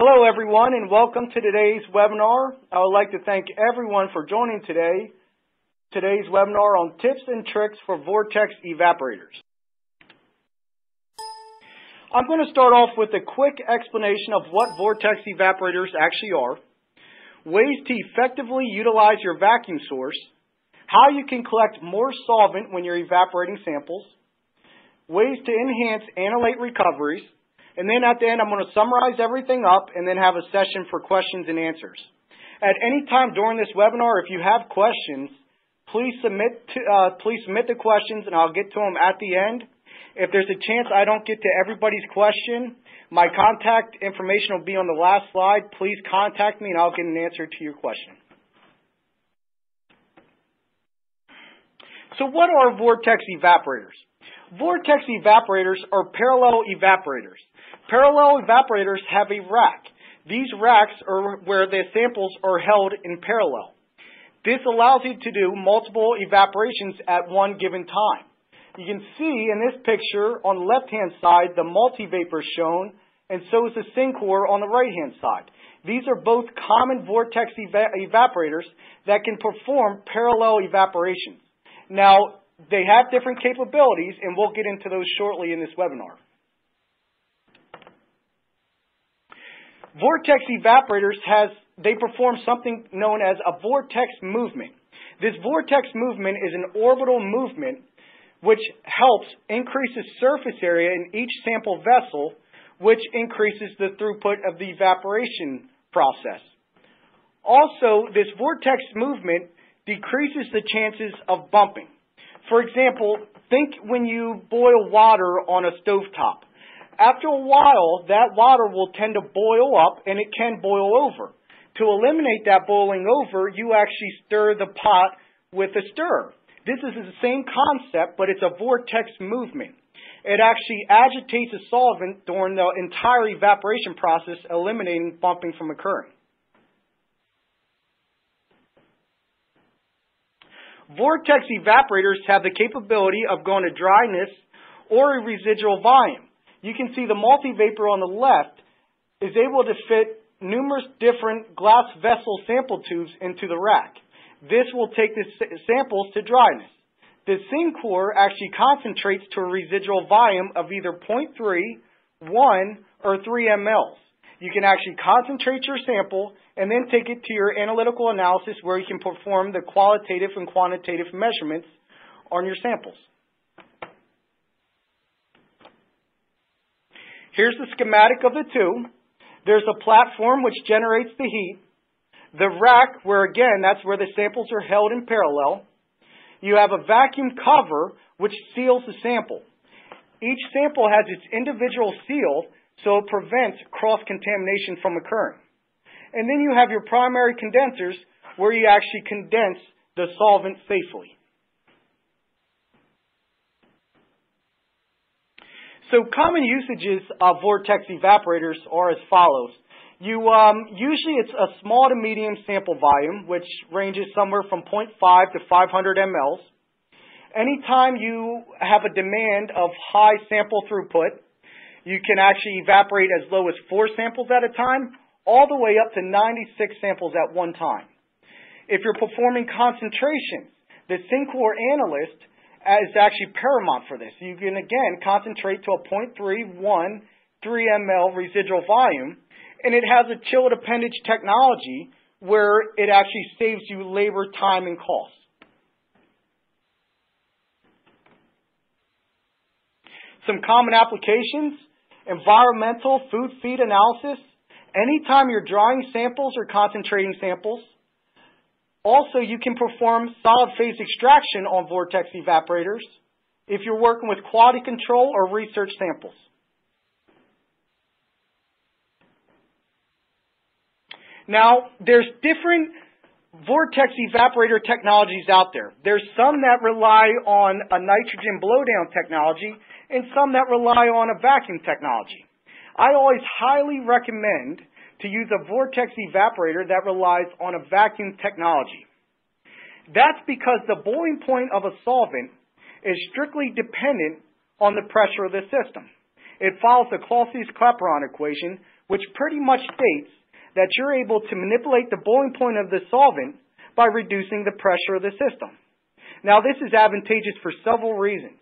Hello everyone and welcome to today's webinar. I would like to thank everyone for joining today's webinar on tips and tricks for Vortex evaporators. I'm going to start off with a quick explanation of what Vortex evaporators actually are, ways to effectively utilize your vacuum source, how you can collect more solvent when you're evaporating samples, ways to enhance analyte recoveries, and then at the end I'm going to summarize everything up and then have a session for questions and answers. At any time during this webinar, if you have questions, please submit the questions and I'll get to them at the end. If there's a chance I don't get to everybody's question, my contact information will be on the last slide. Please contact me and I'll get an answer to your question. So what are Vortex evaporators? Vortex evaporators are parallel evaporators. Parallel evaporators have a rack. These racks are where the samples are held in parallel. This allows you to do multiple evaporations at one given time. You can see in this picture on the left-hand side the Multivpaor shown, and so is the Syncore on the right-hand side. These are both common Vortex evaporators that can perform parallel evaporations. Now, they have different capabilities, and we'll get into those shortly in this webinar. Vortex evaporators they perform something known as a vortex movement. This vortex movement is an orbital movement which helps increase the surface area in each sample vessel, which increases the throughput of the evaporation process. Also, this vortex movement decreases the chances of bumping. For example, think when you boil water on a stovetop. After a while, that water will tend to boil up and it can boil over. To eliminate that boiling over, you actually stir the pot with a stirrer. This is the same concept, but it's a vortex movement. It actually agitates a solvent during the entire evaporation process, eliminating bumping from occurring. Vortex evaporators have the capability of going to dryness or a residual volume. You can see the Multivpaor on the left is able to fit numerous different glass vessel sample tubes into the rack. This will take the samples to dryness. The Syncore actually concentrates to a residual volume of either 0.3, 1, or 3 mLs. You can actually concentrate your sample and then take it to your analytical analysis where you can perform the qualitative and quantitative measurements on your samples. Here's the schematic of the two. There's a platform which generates the heat. The rack, where again, that's where the samples are held in parallel. You have a vacuum cover which seals the sample. Each sample has its individual seal, so it prevents cross-contamination from occurring. And then you have your primary condensers where you actually condense the solvent safely. So common usages of Vortex evaporators are as follows. Usually it's a small to medium sample volume, which ranges somewhere from 0.5 to 500 mLs. Anytime you have a demand of high sample throughput, you can actually evaporate as low as 4 samples at a time, all the way up to 96 samples at one time. If you're performing concentration, the Syncore analyst is actually paramount for this. You can again concentrate to a 0.3, 1, 3 ml residual volume, and it has a chilled appendage technology where it actually saves you labor, time, and cost. Some common applications: environmental food feed analysis. Anytime you're drying samples or concentrating samples. Also, you can perform solid phase extraction on Vortex evaporators if you're working with quality control or research samples. Now, there's different Vortex evaporator technologies out there. There's some that rely on a nitrogen blowdown technology and some that rely on a vacuum technology. I always highly recommend to use a Vortex evaporator that relies on a vacuum technology. That's because the boiling point of a solvent is strictly dependent on the pressure of the system. It follows the Clausius-Clapeyron equation, which pretty much states that you're able to manipulate the boiling point of the solvent by reducing the pressure of the system. Now, this is advantageous for several reasons.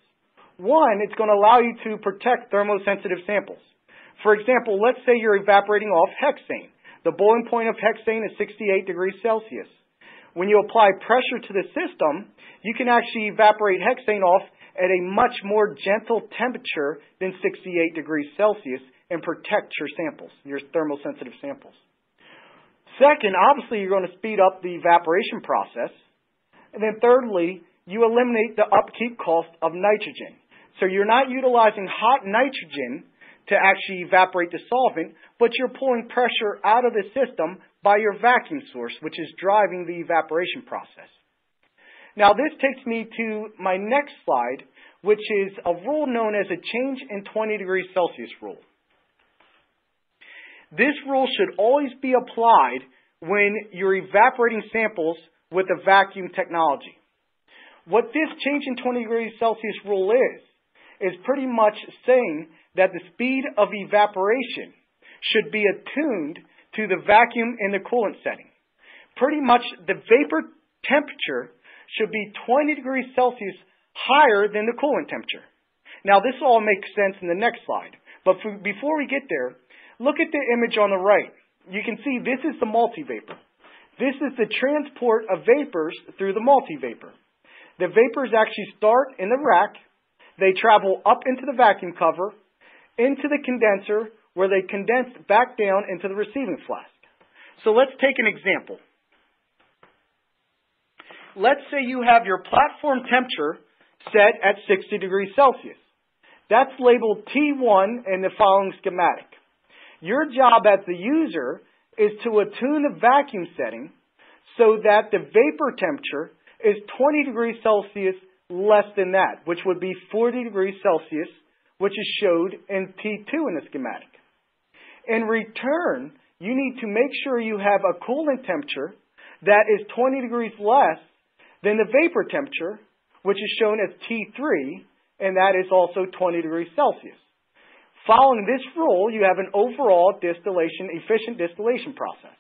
One, it's going to allow you to protect thermosensitive samples. For example, let's say you're evaporating off hexane. The boiling point of hexane is 68 degrees Celsius. When you apply pressure to the system, you can actually evaporate hexane off at a much more gentle temperature than 68 degrees Celsius and protect your samples, your thermosensitive samples. Second, obviously, you're going to speed up the evaporation process. And then thirdly, you eliminate the upkeep cost of nitrogen. So you're not utilizing hot nitrogen to actually evaporate the solvent, but you're pulling pressure out of the system by your vacuum source, which is driving the evaporation process. Now, this takes me to my next slide, which is a rule known as a change in 20 degrees Celsius rule. This rule should always be applied when you're evaporating samples with a vacuum technology. What this change in 20 degrees Celsius rule is pretty much saying that the speed of evaporation should be attuned to the vacuum and the coolant setting. Pretty much the vapor temperature should be 20 degrees Celsius higher than the coolant temperature. Now, this all makes sense in the next slide. But before we get there, look at the image on the right. You can see this is the multivapor. This is the transport of vapors through the multivapor. The vapors actually start in the rack. They travel up into the vacuum cover, into the condenser, where they condense back down into the receiving flask. So let's take an example. Let's say you have your platform temperature set at 60 degrees Celsius. That's labeled T1 in the following schematic. Your job as the user is to attune the vacuum setting so that the vapor temperature is 20 degrees Celsius less than that, which would be 40 degrees Celsius, which is showed in T2 in the schematic. In return, you need to make sure you have a coolant temperature that is 20 degrees less than the vapor temperature, which is shown as T3, and that is also 20 degrees Celsius. Following this rule, you have an overall efficient distillation process.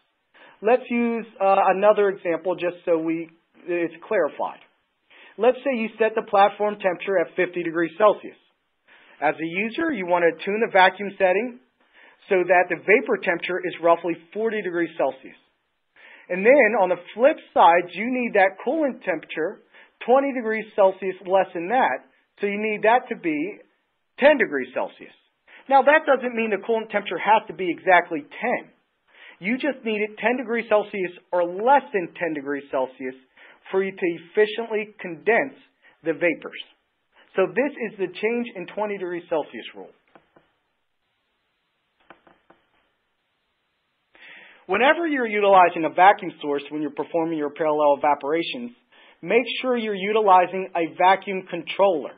Let's use another example just so it's clarified. Let's say you set the platform temperature at 50 degrees Celsius. As a user, you want to tune the vacuum setting so that the vapor temperature is roughly 40 degrees Celsius. And then on the flip side, you need that coolant temperature 20 degrees Celsius less than that, so you need that to be 10 degrees Celsius. Now, that doesn't mean the coolant temperature has to be exactly 10. You just need it 10 degrees Celsius or less than 10 degrees Celsius for you to efficiently condense the vapors. So this is the change in 20 degrees Celsius rule. Whenever you're utilizing a vacuum source when you're performing your parallel evaporations, make sure you're utilizing a vacuum controller.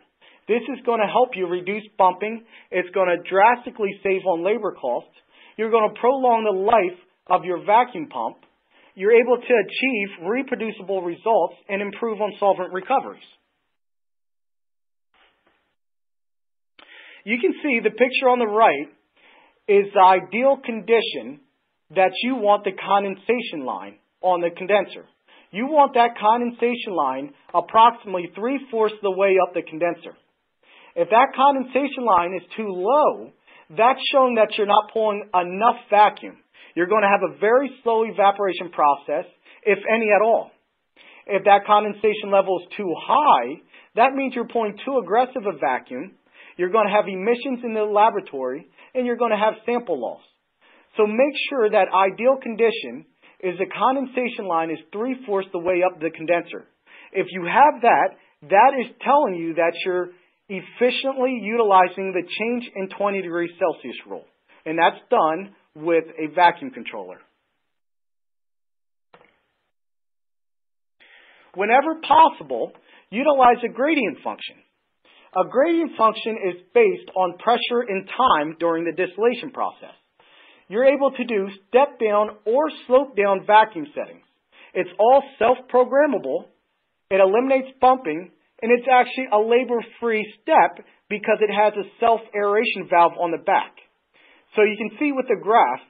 This is going to help you reduce bumping. It's going to drastically save on labor costs. You're going to prolong the life of your vacuum pump. You're able to achieve reproducible results and improve on solvent recoveries. You can see the picture on the right is the ideal condition that you want the condensation line on the condenser. You want that condensation line approximately 3/4 of the way up the condenser. If that condensation line is too low, that's showing that you're not pulling enough vacuum. You're going to have a very slow evaporation process, if any at all. If that condensation level is too high, that means you're pulling too aggressive a vacuum. You're going to have emissions in the laboratory, and you're going to have sample loss. So make sure that ideal condition is the condensation line is 3/4 the way up the condenser. If you have that, that is telling you that you're efficiently utilizing the change in 20 degrees Celsius rule. And that's done with a vacuum controller. Whenever possible, utilize a gradient function. A gradient function is based on pressure and time during the distillation process. You're able to do step down or slope down vacuum settings. It's all self-programmable. It eliminates bumping, and it's actually a labor-free step because it has a self-aeration valve on the back. So you can see with the graph,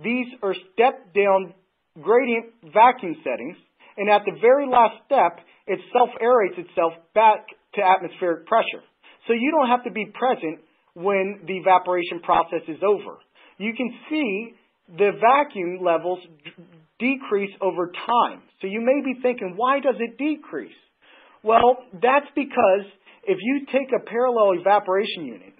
these are step-down gradient vacuum settings, and at the very last step, it self-aerates itself back to atmospheric pressure. So you don't have to be present when the evaporation process is over. You can see the vacuum levels decrease over time. So you may be thinking, why does it decrease? Well, that's because if you take a parallel evaporation unit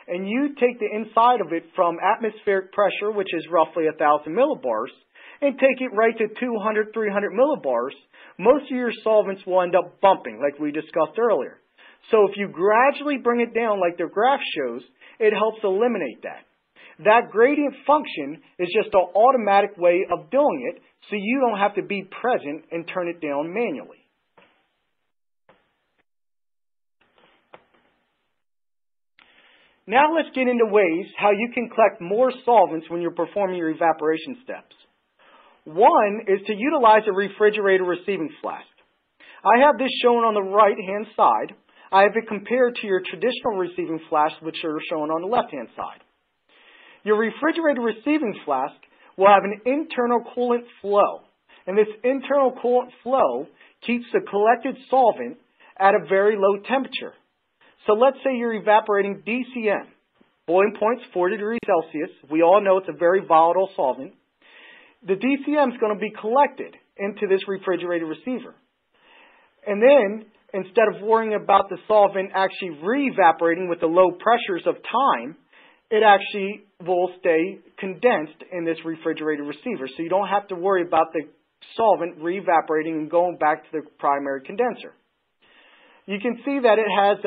and you take the inside of it from atmospheric pressure, which is roughly 1,000 millibars, and take it right to 200, 300 millibars, most of your solvents will end up bumping, like we discussed earlier. So if you gradually bring it down like the graph shows, it helps eliminate that. That gradient function is just an automatic way of doing it, so you don't have to be present and turn it down manually. Now let's get into ways how you can collect more solvents when you're performing your evaporation steps. One is to utilize a refrigerator receiving flask. I have this shown on the right-hand side. I have it compared to your traditional receiving flasks, which are shown on the left-hand side. Your refrigerator receiving flask will have an internal coolant flow, and this internal coolant flow keeps the collected solvent at a very low temperature. So let's say you're evaporating DCM. Boiling point's 40 degrees Celsius. We all know it's a very volatile solvent. The DCM is going to be collected into this refrigerator receiver. And then, instead of worrying about the solvent actually re-evaporating with the low pressures of time, it actually will stay condensed in this refrigerator receiver. So you don't have to worry about the solvent re-evaporating and going back to the primary condenser. You can see that it has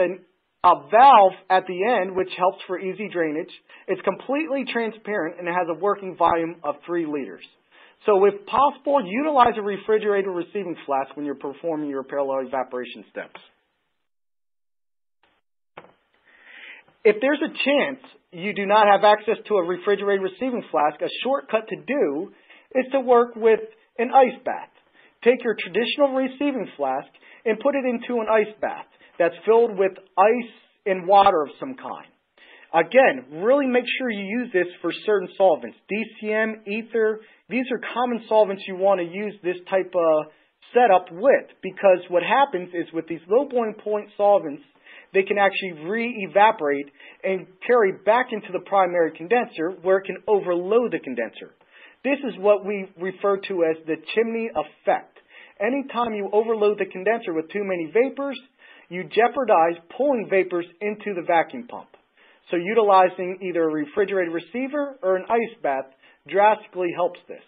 a valve at the end, which helps for easy drainage. It's completely transparent and it has a working volume of 3 liters. So if possible, utilize a refrigerator receiving flask when you're performing your parallel evaporation steps. If there's a chance you do not have access to a refrigerator receiving flask, a shortcut to do is to work with an ice bath. Take your traditional receiving flask and put it into an ice bath that's filled with ice and water of some kind. Again, really make sure you use this for certain solvents. DCM, ether, these are common solvents you want to use this type of setup with, because what happens is with these low boiling point solvents, they can actually re-evaporate and carry back into the primary condenser where it can overload the condenser. This is what we refer to as the chimney effect. Anytime you overload the condenser with too many vapors, you jeopardize pulling vapors into the vacuum pump. So utilizing either a refrigerator receiver or an ice bath drastically helps this.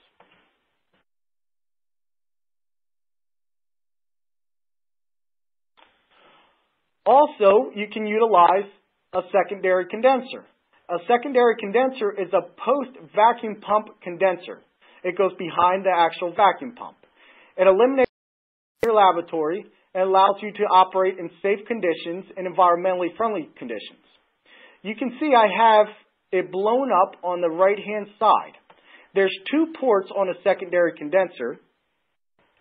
Also, you can utilize a secondary condenser. A secondary condenser is a post-vacuum pump condenser. It goes behind the actual vacuum pump. It eliminates your laboratory and allows you to operate in safe conditions and environmentally friendly conditions. You can see I have it blown up on the right-hand side. There's 2 ports on a secondary condenser.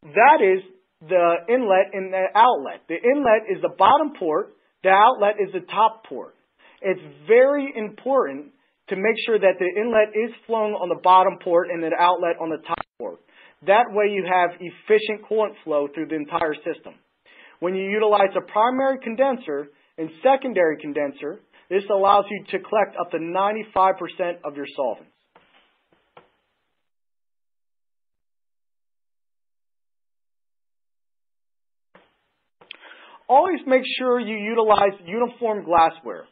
That is the inlet and the outlet. The inlet is the bottom port. The outlet is the top port. It's very important to make sure that the inlet is flowing on the bottom port and the outlet on the top port. That way you have efficient coolant flow through the entire system. When you utilize a primary condenser and secondary condenser, this allows you to collect up to 95% of your solvents. Always make sure you utilize uniform glassware.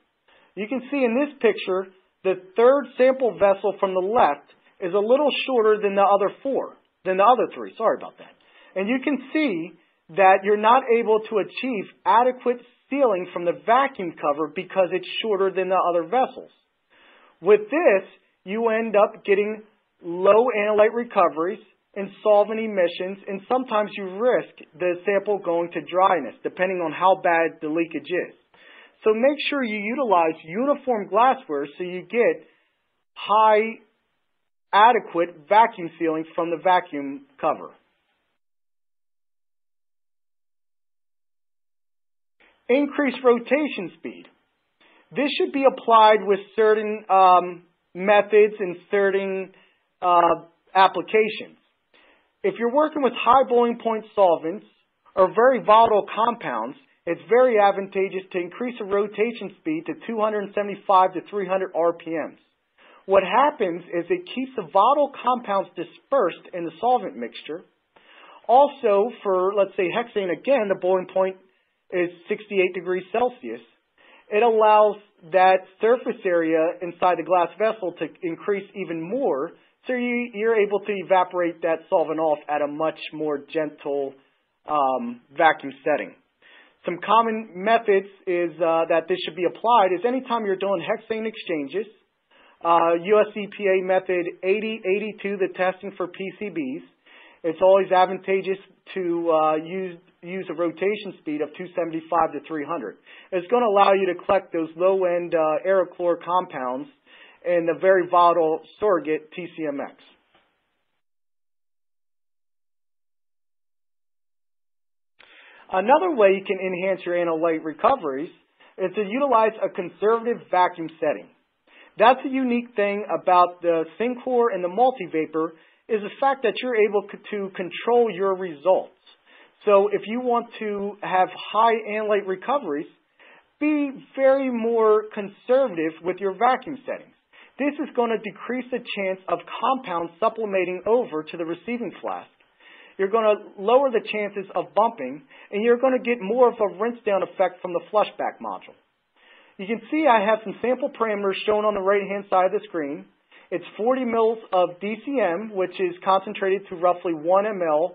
You can see in this picture, the third sample vessel from the left is a little shorter than the other 3. Sorry about that. And you can see that you're not able to achieve adequate sealing from the vacuum cover because it's shorter than the other vessels. With this, you end up getting low analyte recoveries and solvent emissions, and sometimes you risk the sample going to dryness, depending on how bad the leakage is. So make sure you utilize uniform glassware so you get high, adequate vacuum sealing from the vacuum cover. Increase rotation speed. This should be applied with certain methods inserting applications. If you're working with high boiling point solvents or very volatile compounds, it's very advantageous to increase the rotation speed to 275 to 300 RPMs. What happens is it keeps the volatile compounds dispersed in the solvent mixture. Also, for, let's say, hexane, again, the boiling point is 68 degrees Celsius. It allows that surface area inside the glass vessel to increase even more, so you're able to evaporate that solvent off at a much more gentle vacuum setting. Some common methods is that this should be applied is anytime you're doing hexane exchanges, US EPA method 8082, the testing for PCBs. It's always advantageous to use a rotation speed of 275 to 300. It's going to allow you to collect those low-end aerochlor compounds and the very volatile surrogate TCMX. Another way you can enhance your analyte recoveries is to utilize a conservative vacuum setting. That's a unique thing about the Syncore and the Multivapor is the fact that you're able to control your results. So if you want to have high analyte recoveries, be very more conservative with your vacuum settings. This is going to decrease the chance of compounds supplementing over to the receiving flask. You're going to lower the chances of bumping, and you're going to get more of a rinse-down effect from the flushback module. You can see I have some sample parameters shown on the right-hand side of the screen. It's 40 mils of DCM, which is concentrated to roughly 1 ml.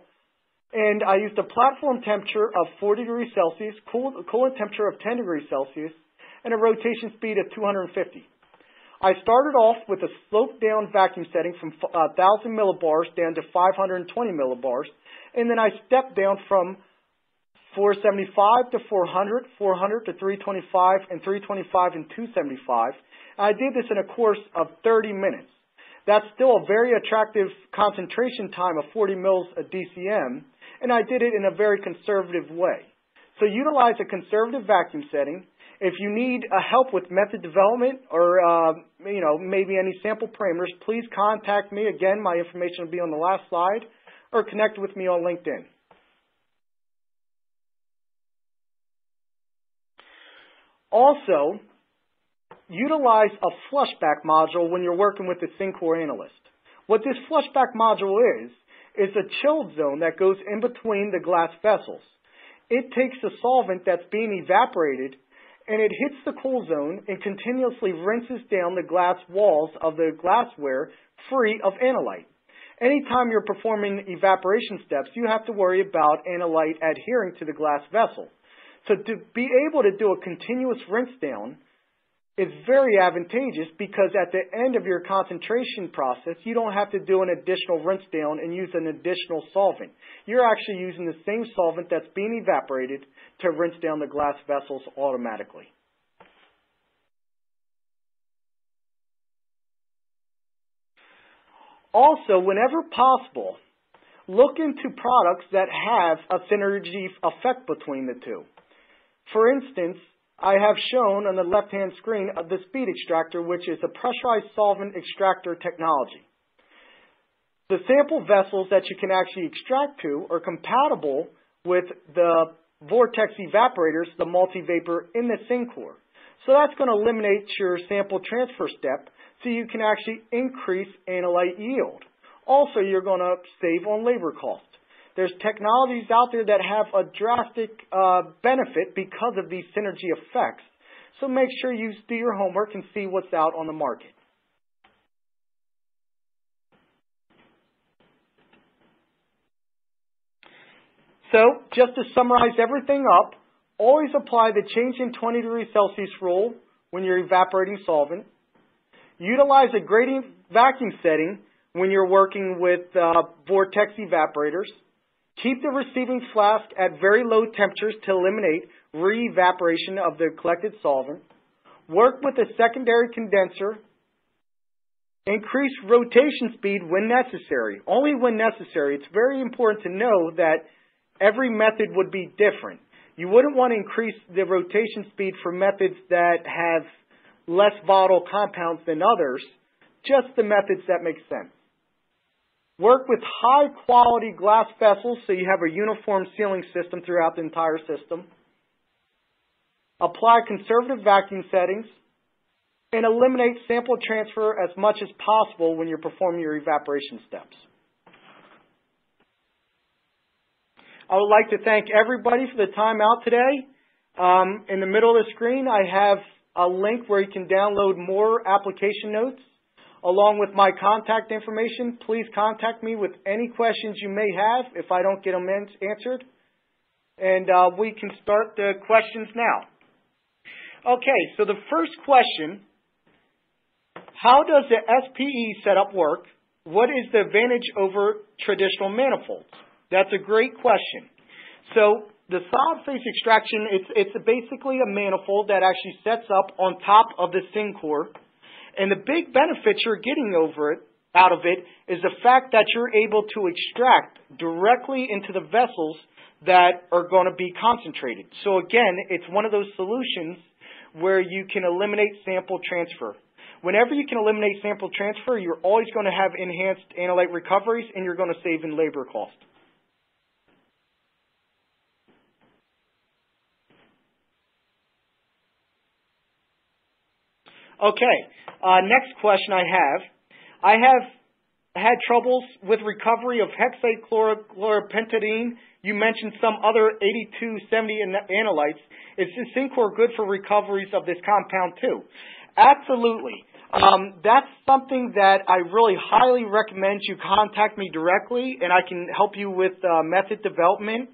And I used a platform temperature of 40 degrees Celsius, coolant temperature of 10 degrees Celsius, and a rotation speed of 250. I started off with a slope-down vacuum setting from 1,000 millibars down to 520 millibars. And then I stepped down from 475 to 400, 400 to 325, and 325 and 275. I did this in a course of 30 minutes. That's still a very attractive concentration time of 40 mils of DCM, and I did it in a very conservative way. So utilize a conservative vacuum setting. If you need help with method development or maybe any sample parameters, please contact me. Again, my information will be on the last slide, or connect with me on LinkedIn. Also, utilize a flushback module when you're working with the Syncore analyst. What this flushback module is a chilled zone that goes in between the glass vessels. It takes the solvent that's being evaporated and it hits the cool zone and continuously rinses down the glass walls of the glassware free of analyte. Anytime you're performing evaporation steps, you have to worry about analyte adhering to the glass vessel. So to be able to do a continuous rinse down is very advantageous because at the end of your concentration process, you don't have to do an additional rinse down and use an additional solvent. You're actually using the same solvent that's being evaporated to rinse down the glass vessels automatically. Also, whenever possible, look into products that have a synergy effect between the two. For instance, I have shown on the left-hand screen of the speed extractor, which is a pressurized solvent extractor technology. The sample vessels that you can actually extract to are compatible with the Vortex evaporators, the Multivapor in the Syncore. So that's going to eliminate your sample transfer step so you can actually increase analyte yield. Also, you're going to save on labor cost. There's technologies out there that have a drastic benefit because of these synergy effects. So make sure you do your homework and see what's out on the market. So just to summarize everything up, always apply the change in 20 degrees Celsius rule when you're evaporating solvent. Utilize a gradient vacuum setting when you're working with Vortex evaporators. Keep the receiving flask at very low temperatures to eliminate re-evaporation of the collected solvent. Work with a secondary condenser. Increase rotation speed when necessary, only when necessary. It's very important to know that every method would be different. You wouldn't want to increase the rotation speed for methods that have less volatile compounds than others just the methods that make sense. Work with high-quality glass vessels so you have a uniform sealing system throughout the entire system. Apply conservative vacuum settings. And eliminate sample transfer as much as possible when you're performing your evaporation steps. I would like to thank everybody for the time out today. In the middle of the screen, I have a link where you can download more application notes along with my contact information. Please contact me with any questions you may have if I don't get them answered. And we can start the questions now. Okay, so the first question, how does the SPE setup work? What is the advantage over traditional manifolds? That's a great question. So the solid phase extraction, it's basically a manifold that actually sets up on top of the Syncore. And the big benefit you're getting out of it is the fact that you're able to extract directly into the vessels that are going to be concentrated. So again, it's one of those solutions where you can eliminate sample transfer. Whenever you can eliminate sample transfer, you're always going to have enhanced analyte recoveries and you're going to save in labor cost. Okay, next question I have had troubles with recovery of hexachloropentadiene. You mentioned some other 8270 analytes. Is the Syncore good for recoveries of this compound too? Absolutely. That's something that I really highly recommend you contact me directly, and I can help you with method development.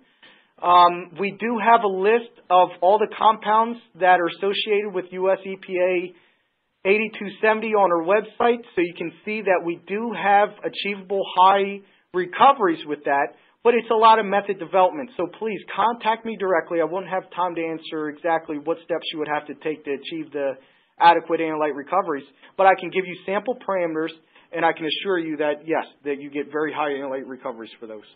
We do have a list of all the compounds that are associated with US EPA 8270 on our website, so you can see that we do have achievable high recoveries with that, but it's a lot of method development. So please contact me directly. I won't have time to answer exactly what steps you would have to take to achieve the adequate analyte recoveries, but I can give you sample parameters, and I can assure you that, yes, that you get very high analyte recoveries for those.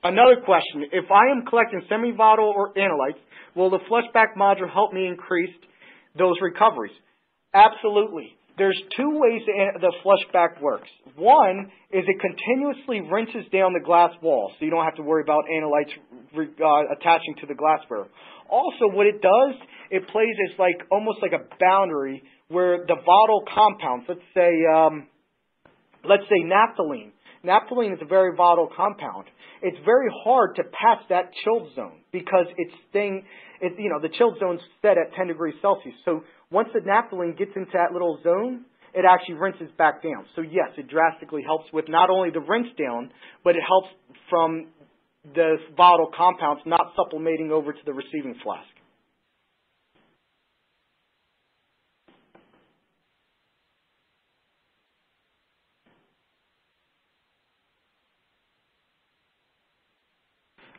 Another question, if I am collecting semi-volatile or analytes, will the flushback module help me increase those recoveries? Absolutely. There's two ways the flushback works. One is it continuously rinses down the glass wall, so you don't have to worry about analytes attaching to the glassware. Also, what it does, it plays as almost like a boundary where the volatile compounds, let's say naphthalene. Naphthalene is a very volatile compound. It's very hard to pass that chilled zone because the chilled zone's set at 10 degrees Celsius. So once the naphthalene gets into that little zone, it actually rinses back down. So yes, it drastically helps with not only the rinse down, but it helps from the volatile compounds not sublimating over to the receiving flask.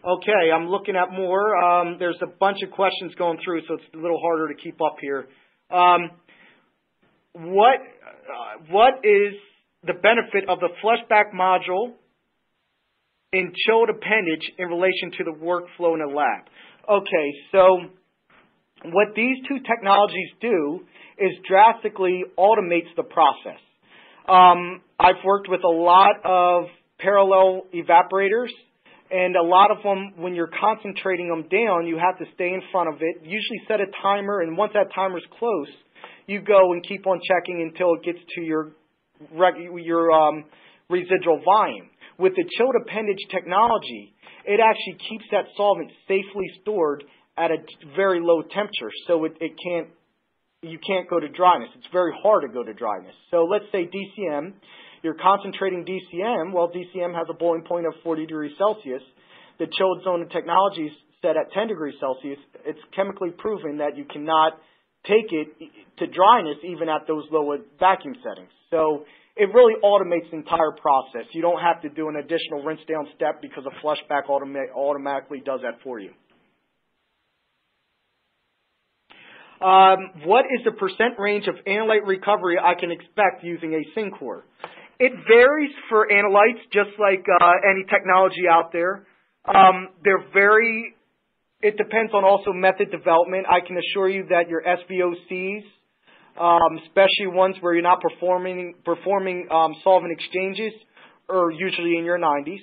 Okay, I'm looking at more. There's a bunch of questions going through, so it's a little harder to keep up here. What is the benefit of the flushback module in chilled appendage in relation to the workflow in the lab? Okay, so what these two technologies do is drastically automates the process. I've worked with a lot of parallel evaporators, and a lot of them, when you're concentrating them down, you have to stay in front of it, usually set a timer, and once that timer's close, you go and keep on checking until it gets to your residual volume. With the chilled appendage technology, it actually keeps that solvent safely stored at a very low temperature, so you can't go to dryness. It's very hard to go to dryness. So let's say DCM, you're concentrating DCM. Well, DCM has a boiling point of 40 degrees Celsius. The chilled zone of technology is set at 10 degrees Celsius. It's chemically proven that you cannot take it to dryness even at those lower vacuum settings. So it really automates the entire process. You don't have to do an additional rinse down step because a flushback automatically does that for you. What is the percent range of analyte recovery I can expect using a Syncore? It varies for analytes, just like any technology out there. It depends on also method development. I can assure you that your SVOCs especially ones where you're not performing solvent exchanges, are usually in your 90s.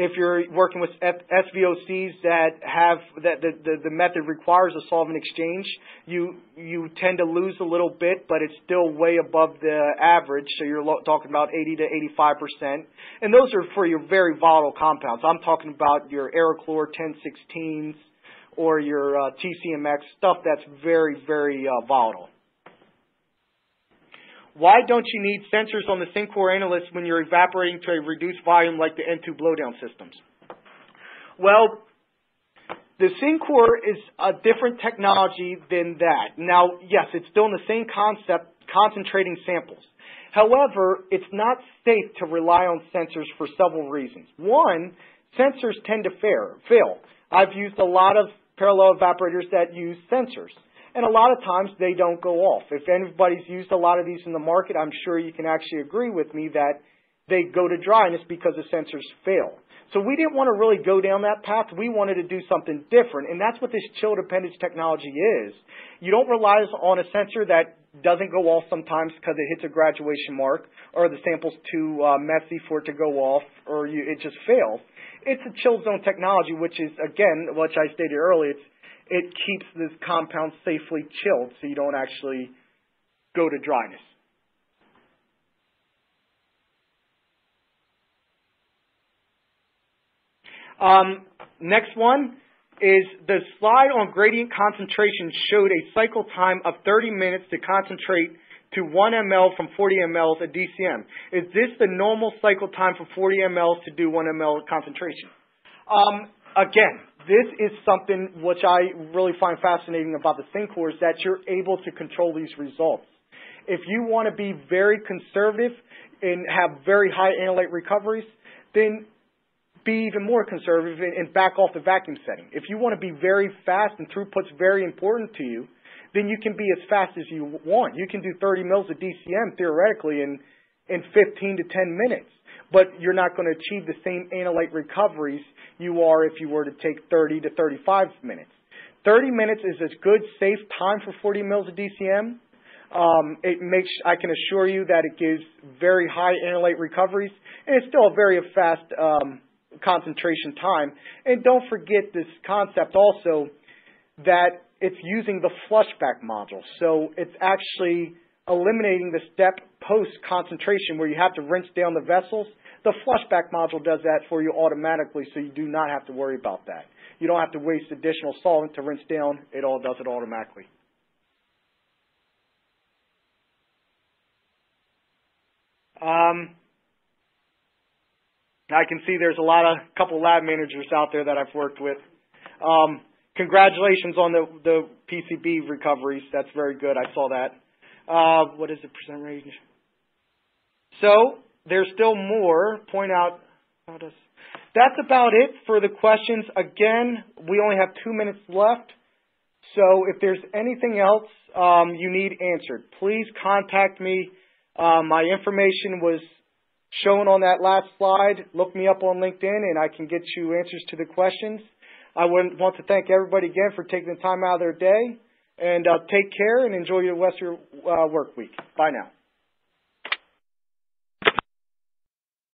If you're working with SVOCs that have the method requires a solvent exchange, you tend to lose a little bit, but it's still way above the average. So you're talking about 80 to 85%, and those are for your very volatile compounds. I'm talking about your Aerochlor 1016s or your TCMX stuff that's very, very volatile. Why don't you need sensors on the Syncore analytes when you're evaporating to a reduced volume like the N2 blowdown systems? Well, the Syncore is a different technology than that. Now, yes, it's still in the same concept, concentrating samples. However, it's not safe to rely on sensors for several reasons. One, sensors tend to fail. I've used a lot of parallel evaporators that use sensors. And a lot of times they don't go off. If anybody's used a lot of these in the market, I'm sure you can actually agree with me that they go to dryness because the sensors fail. So we didn't want to really go down that path. We wanted to do something different. And that's what this chill dependence technology is. You don't rely on a sensor that doesn't go off sometimes because it hits a graduation mark or the sample's too messy for it to go off or it just fails. It's a chill zone technology, which is, again, which I stated earlier, it keeps this compound safely chilled so you don't actually go to dryness. Next one is the slide on gradient concentration showed a cycle time of 30 minutes to concentrate to 1 ml from 40 ml at DCM. Is this the normal cycle time for 40 ml to do 1 ml concentration? Again, this is something which I really find fascinating about the Syncore is that you're able to control these results. If you want to be very conservative and have very high analyte recoveries, then be even more conservative and back off the vacuum setting. If you want to be very fast and throughput's very important to you, then you can be as fast as you want. You can do 30 mils of DCM theoretically in 15 to 10 minutes. But you're not going to achieve the same analyte recoveries you are if you were to take 30 to 35 minutes. 30 minutes is a good, safe time for 40 mils of DCM. I can assure you that it gives very high analyte recoveries, and it's still a very fast concentration time. And don't forget this concept also that it's using the flushback module. So it's actually eliminating the step post-concentration where you have to rinse down the vessels. The flushback module does that for you automatically, so you do not have to worry about that. You don't have to waste additional solvent to rinse down. It all does it automatically. I can see there's a couple lab managers out there that I've worked with. Congratulations on the PCB recoveries. That's very good. I saw that. What is the percent range? So there's still more. Point out. That's about it for the questions. Again, we only have 2 minutes left. So if there's anything else you need answered, please contact me. My information was shown on that last slide. Look me up on LinkedIn and I can get you answers to the questions. I want to thank everybody again for taking the time out of their day. And take care and enjoy the rest of your work week. Bye now.